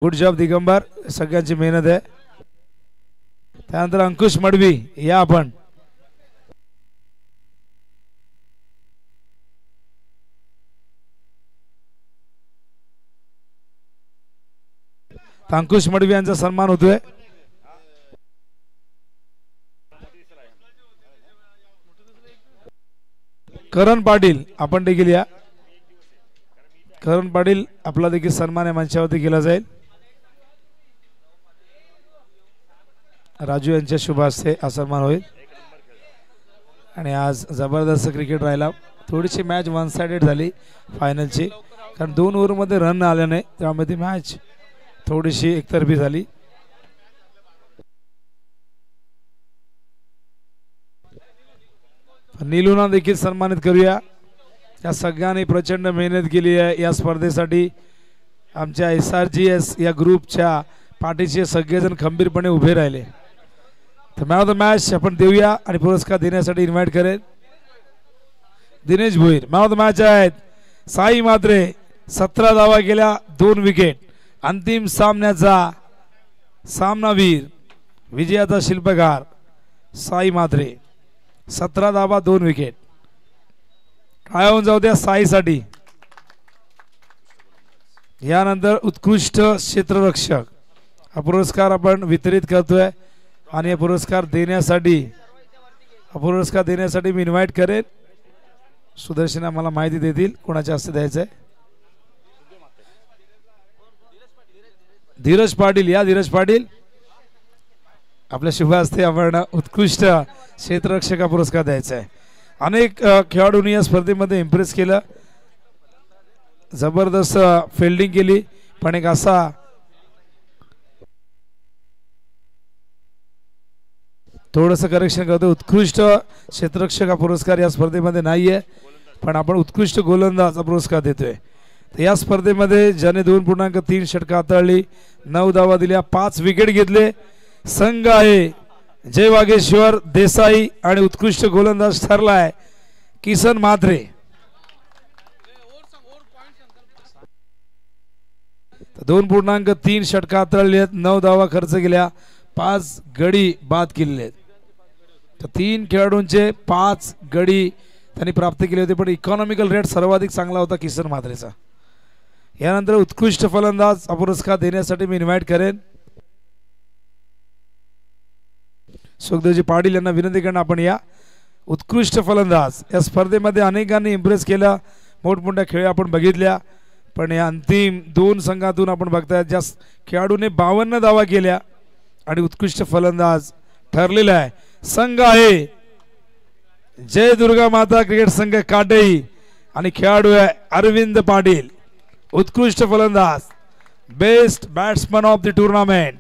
Good job Digambar, सगळ्यांची मेहनत आहे. त्यानंतर अंकुश मडवी या आपण. अंकुश मडवी यांचा सन्मान होतोय. करण पाटील आपण देखील या. करण पाटील आपला देखील सन्मान या मंचावरती केला जाईल. राजू यांच्या शुभ हस्ते हा सन्मान होईल. आणि आज जबरदस्त क्रिकेट राहिला. थोडीशी मॅच वन साइडेड झाली फायनलची, कारण 2 ओव्हरमध्ये रन आले नाही, त्यामुळे ती मॅच थोडीशी एकतर्फी झाली. नीलूना देखील सन्मानित करूया. या सगळ्यांनी प्रचंड मेहनत केली आहे या स्पर्धेसाठी. आमच्या SRGS या ग्रुपच्या पाठीचे सगळेजण खंबीरपणे उभे राहिले. तर मॅन ऑफ द मॅच आपण देऊया आणि पुरस्कार देण्यासाठी इन्व्हाइट करेल Dinesh Bhoir. Man of the match आहेत साई म्हात्रे. 17 धावा केल्या, 2 विकेट. अंतिम सामन्याचा सामनावीर, विजयाचा शिल्पकार साई म्हात्रे. 17 धावा, 2 विकेट. काय होऊन जाऊ द्या साईसाठी. यानंतर उत्कृष्ट क्षेत्ररक्षक हा पुरस्कार आपण वितरित करतोय. आणि हा पुरस्कार देण्यासाठी मी इन्व्हाइट करेन. सुदर्शन आम्हाला माहिती देतील कोणाच्या हस्ते द्यायचं आहे. धीरज पाटील या. धीरज पाटील आपल्या शुभ हस्ते आपण उत्कृष्ट क्षेत्ररक्षक हा पुरस्कार द्यायचा आहे. अनेक खेळाडूंनी या स्पर्धेमध्ये इम्प्रेस केलं. जबरदस्त फिल्डिंग केली. पण एक असा थोडंसं करेक्शन करतो, उत्कृष्ट क्षेत्ररक्षक हा पुरस्कार या स्पर्धेमध्ये नाहीये, पण आपण उत्कृष्ट गोलंदाज हा पुरस्कार देतोय. तर या स्पर्धेमध्ये ज्याने 2.3 षटकं हाताळली, 9 धावा दिल्या, 5 विकेट घेतले संघ आहे जय वागेश्वर देसाई. आणि उत्कृष्ट गोलंदाज ठरलाय किसन म्हात्रे. 2.3 षटकं हाताळली आहेत, 9 धावा खर्च केल्या, 5 गडी बाद केलेले. तर 3 खेळाडूंचे 5 गडी त्यांनी प्राप्त केले होते, पण इकॉनॉमिकल रेट सर्वाधिक चांगला होता किसन म्हात्रेचा. यानंतर उत्कृष्ट फलंदाज हा पुरस्कार देण्यासाठी मी इन्व्हाइट करेन सुखदेवजी पाटील यांना. विनंती करणं आपण या. उत्कृष्ट फलंदाज या स्पर्धेमध्ये अनेकांनी इम्प्रेस केला. मोठमोठ्या खेळ आपण बघितल्या, पण या अंतिम 2 संघातून आपण बघताय ज्या खेळाडूने 52 धावा केल्या आणि उत्कृष्ट फलंदाज ठरलेला आहे संघ आहे जय दुर्गा माता क्रिकेट संघ काटेई. आणि खेळाडू आहे अरविंद पाटील. उत्कृष्ट फलंदाज, best batsman of the tournament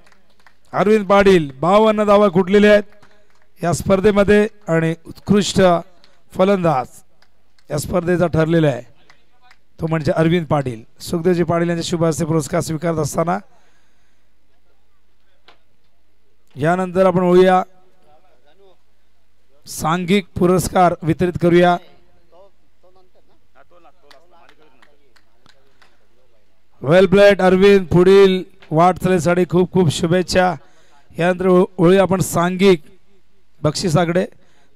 Arvind Patil. 52 धावा कुठलेले आहेत या स्पर्धेमध्ये. आणि उत्कृष्ट फलंदाज या स्पर्धेचा ठरलेला आहे तो म्हणजे अरविंद पाटील. सुखदेवजी पाटील यांच्या शुभ हस्ते पुरस्कार स्वीकारत असताना यानंतर आपण होऊया सांघिक पुरस्कार वितरित करूया. वेल प्लेड अरविंद. पुढील वाटचालीसाठी खूप खूप शुभेच्छा. यानंतर होऊया आपण सांघिक बक्षिसाकडे.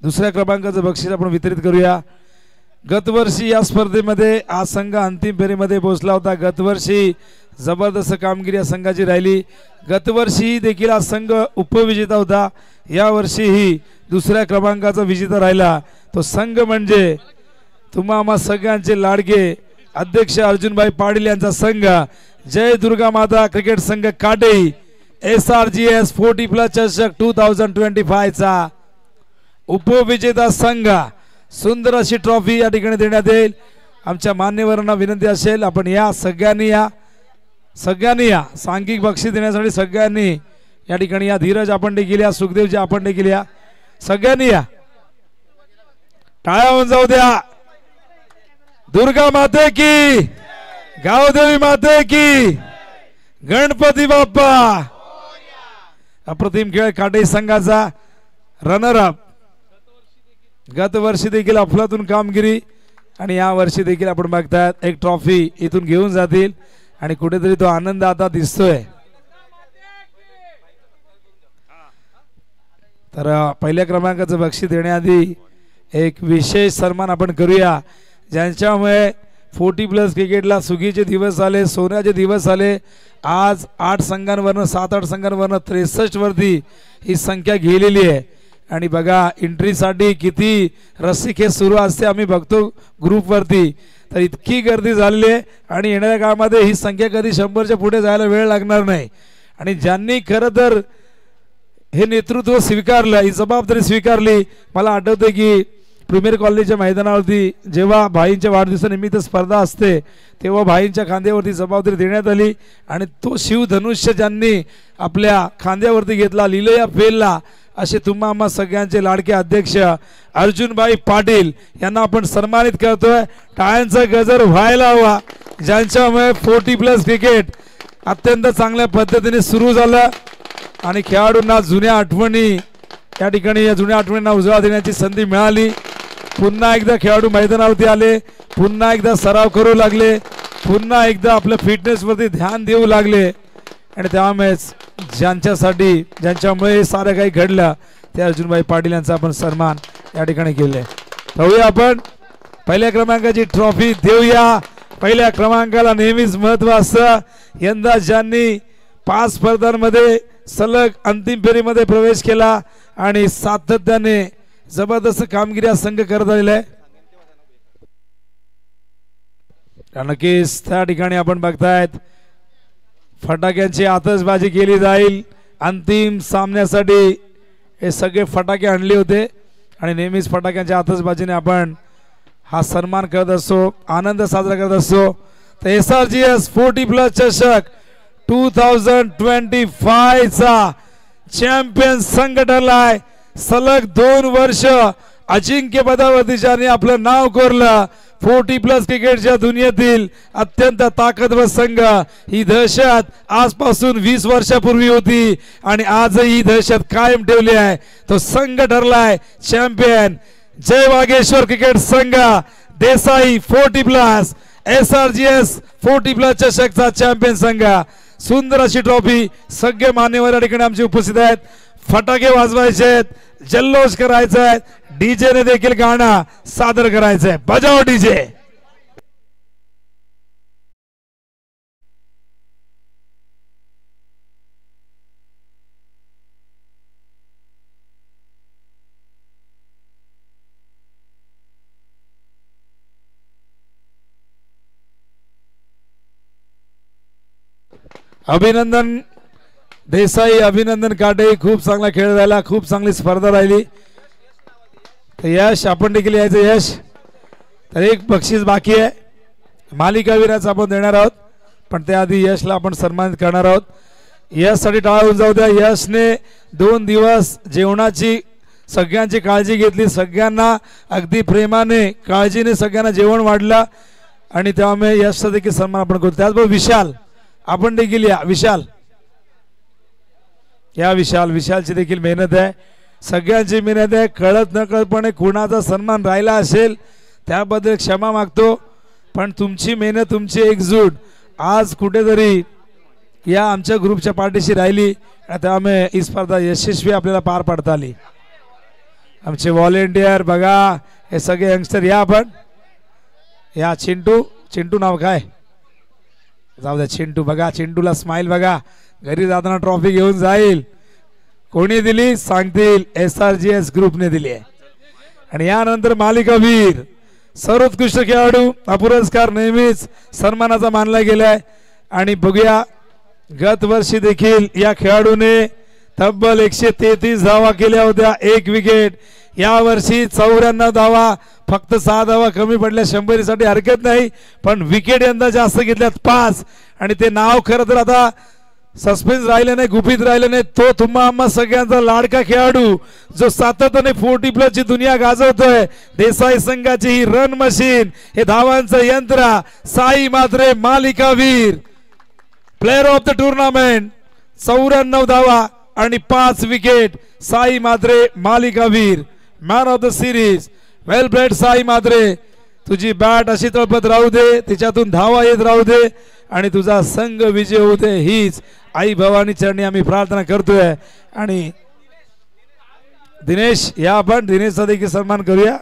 2ऱ्या क्रमांकाचं बक्षीस आपण वितरित करूया. गतवर्षी या स्पर्धेमध्ये हा संघ अंतिम फेरीमध्ये पोहोचला होता. गतवर्षी जबरदस्त कामगिरी या संघाची राहिली. गतवर्षी देखील हा संघ उपविजेता होता. यावर्षीही 2ऱ्या क्रमांकाचा विजेता राहिला. तो संघ म्हणजे तुम्हा आम्हा सगळ्यांचे लाडके अध्यक्ष अर्जुनभाई पाटील यांचा संघ जय दुर्गा माता क्रिकेट संघ काटेई. SRGS 40+ चषक 2025 चा उपविजेता संघ. सुंदर अशी ट्रॉफी या ठिकाणी देण्यात येईल. आमच्या मान्यवरांना विनंती असेल आपण या सगळ्यांनी या सांघिक बक्षीस देण्यासाठी सगळ्यांनी या ठिकाणी या. धीरज आपण देखील या. सुखदेवजी आपण देखील या. सगळ्यांनी या. टाळ्या होऊन जाऊ द्या. दुर्गा माते की, गावदेवी माते की, गणपती बाप्पा. अप्रतिम खेळ काटे संघाचा रनर अप. गत वर्षी देखील अफलातून कामगिरी आणि या वर्षी देखील आपण बघतात एक ट्रॉफी इथून घेऊन जातील आणि कुठेतरी तो आनंद आता दिसतोय. तर पहिल्या क्रमांकाचं बक्षीस देण्याआधी एक विशेष सन्मान आपण करूया, ज्यांच्यामुळे 40+ क्रिकेटला सुगीचे दिवस आले, सोन्याचे दिवस आले. आज 8 संघांवरनं 7-8 संघांवरनं 63 वरती ही संख्या गेलेली आहे. आणि बघा एंट्रीसाठी किती रस्सीखेच सुरू असते, आम्ही बघतो ग्रुपवरती. तर इतकी गर्दी झालेली आहे आणि येणाऱ्या काळामध्ये ही संख्या कधी 100च्या पुढे जायला वेळ लागणार नाही. आणि ज्यांनी खरं तर हे नेतृत्व स्वीकारलं, ही जबाबदारी स्वीकारली, मला आठवते की प्रीमियर कॉलेजच्या मैदानावरती जेव्हा भाईंच्या वाढदिवसानिमित्त स्पर्धा असते तेव्हा भाईंच्या खांद्यावरती जबाबदारी देण्यात आली आणि तो शिवधनुष्य ज्यांनी आपल्या खांद्यावरती घेतला, लीलया फेलला, असे तुम्हा आम्हा सगळ्यांचे लाडके अध्यक्ष अर्जुनभाई पाटील यांना आपण सन्मानित करतोय. टाळ्यांचा गजर व्हायला हवा, ज्यांच्यामुळे 40+ क्रिकेट अत्यंत चांगल्या पद्धतीने सुरू झालं आणि खेळाडूंना जुन्या आठवणी या ठिकाणी, या जुन्या आठवणींना उजाळा देण्याची संधी मिळाली. पुन्हा एकदा खेळाडू मैदानावरती आले, पुन्हा एकदा सराव करू लागले, पुन्हा एकदा आपल्या फिटनेसवरती ध्यान देऊ लागले. आणि त्यामुळेच ज्यांच्यासाठी, ज्यांच्यामुळे सारं काही घडलं ते अर्जुनभाई पाटील यांचा आपण सन्मान या ठिकाणी केले. पाहूया आपण पहिल्या क्रमांकाची ट्रॉफी देऊया. पहिल्या क्रमांकाला नेहमीच महत्व असतं. यंदा ज्यांनी 5 स्पर्धांमध्ये सलग अंतिम फेरीमध्ये प्रवेश केला आणि सातत्याने जबरदस्त कामगिरी हा संघ करत आलेला आहे. नक्कीच त्या ठिकाणी आपण बघतायत फटाक्यांची आतषबाजी केली जाईल. अंतिम सामन्यासाठी हे सगळे फटाके आणले होते आणि नेहमीच फटाक्यांच्या आतषबाजीने आपण हा सन्मान करत असतो, आनंद साजरा करत असतो. तर SRGS 40+ चषक 2025 चा चॅम्पियन संघ ठरलाय. सलग 2 वर्ष अजिंक्यपदावरती ज्यांनी आपलं नाव कोरलं, 40+ क्रिकेटच्या दुनियेतील अत्यंत ताकदवर संघ. ही दहशत आजपासून 20 वर्षापूर्वी होती आणि आजही ही दहशत कायम ठेवली आहे. तो संघ ठरलाय चॅम्पियन. जय वागेश्वर क्रिकेट संघ देसाई 40+, SRGS 40+ चषकचा चॅम्पियन संघ. सुंदर अशी ट्रॉफी. सगळे मान्यवर या ठिकाणी आमचे उपस्थित आहेत. फटाके वाजवायचे आहेत, जल्लोष करायचा आहे, डीजे ने देखील गाणं सादर करायचं आहे. बजाव डीजे. अभिनंदन देसाई, अभिनंदन काटे. खूप चांगला खेळ झाला, खूप चांगली स्पर्धा राहिली. तर यश आपण देखील यायचं. यश तर एक बक्षीस बाकी आहे, मालिकावीराचं आपण देणार आहोत, पण त्याआधी यशला आपण सन्मानित करणार आहोत. यशसाठी टाळा होऊन जाऊ द्या. यशने 2 दिवस जेवणाची सगळ्यांची काळजी घेतली, सगळ्यांना अगदी प्रेमाने काळजीने सगळ्यांना जेवण वाढलं आणि त्यामुळे यशचा देखील सन्मान आपण करू. त्याचबरोबर विशाल आपण देखील या. विशालची देखील मेहनत आहे, सगळ्यांची मेहनत आहे. कळत नकळतपणे कुणाचा सन्मान राहिला असेल त्याबद्दल क्षमा मागतो, पण तुमची मेहनत, तुमची एकजूट आज कुठेतरी या आमच्या ग्रुपच्या पाठीशी राहिली. त्यामुळे ही स्पर्धा यशस्वी आपल्याला पार पाडता आली. आमचे व्हॉलेंटियर बघा, हे सगळे यंगस्टर या. आपण या. चिंटू नाव काय, जाऊ द्या. चिंटू बघा, चिंटूला स्माइल बघा. घरी जाताना ट्रॉफी घेऊन जाईल. कोणी दिली सांगतील, SRGS ग्रुपने दिली आहे. आणि यानंतर मालिकावीर, सर्वोत्कृष्ट खेळाडू हा पुरस्कार नेहमीच सन्मानाचा मानला गेलाय. आणि बघूया, गत वर्षी देखील या खेळाडूने तब्बल 133 धावा केल्या होत्या, 1 विकेट. या वर्षी 94 धावा, फक्त 6 धावा कमी पडल्या. 100साठी हरकत नाही, पण विकेट यंदा जास्त घेतल्यात 5. आणि ते नाव खरं तर आता सस्पेन्स राहिलं नाही, गुपित राहिलं नाही. तो तुम्हा आम्हा सगळ्यांचा लाडका खेळाडू जो सातत्याने 40+ ची दुनिया गाजवतोय, देसाई संघाची ही रन मशीन, हे धावांचं यंत्र, साई मात्रे मालिकावीर, प्लेयर ऑफ द टुर्नामेंट. 94 धावा आणि 5 विकेट. साई मात्रे मालिकावीर, man of the series. Well played Sai Matre. तुझी बॅट अशी तळपत राहू दे, तिच्यातून धावा येत राहू दे. आणि तुझा संघ विजय होऊ दे हीच आई भवानी चरणी आम्ही प्रार्थना करतोय। आणि दिनेश या आपण दिनेशचा देखील सन्मान करूया।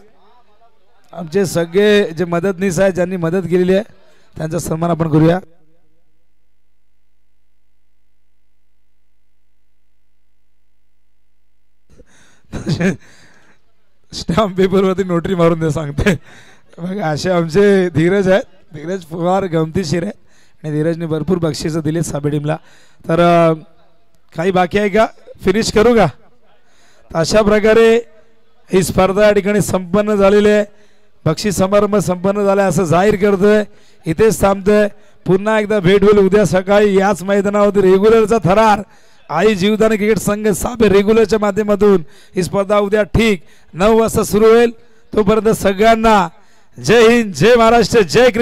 आमचे सगळे जे मदतनीस आहे ज्यांनी मदत केलेली आहे त्यांचा सन्मान आपण करूया। स्टॅम्प पेपर वरती नोटरी मारून दे सांगते बघ असे आमचे धीरज आहेत। धीरज फार गमतीशीर आहे आणि धीरजने भरपूर बक्षीस दिले साबे टीमला। तर काही बाकी आहे का फिनिश करू का? अशा प्रकारे ही स्पर्धा या ठिकाणी संपन्न झालेली आहे। बक्षीस समारंभ संपन्न झाला असं जाहीर करतोय। इथेच थांबतोय। पुन्हा एकदा भेट होईल उद्या सकाळी याच मैदानावरती रेग्युलरचा थरार आई जीवदान क्रिकेट संघ साबे रेग्युलरच्या माध्यमातून ही स्पर्धा उद्या ठीक 9 वाजता सुरू होईल। तोपर्यंत सगळ्यांना जय हिंद, जय महाराष्ट्र, जय क्रिकेट।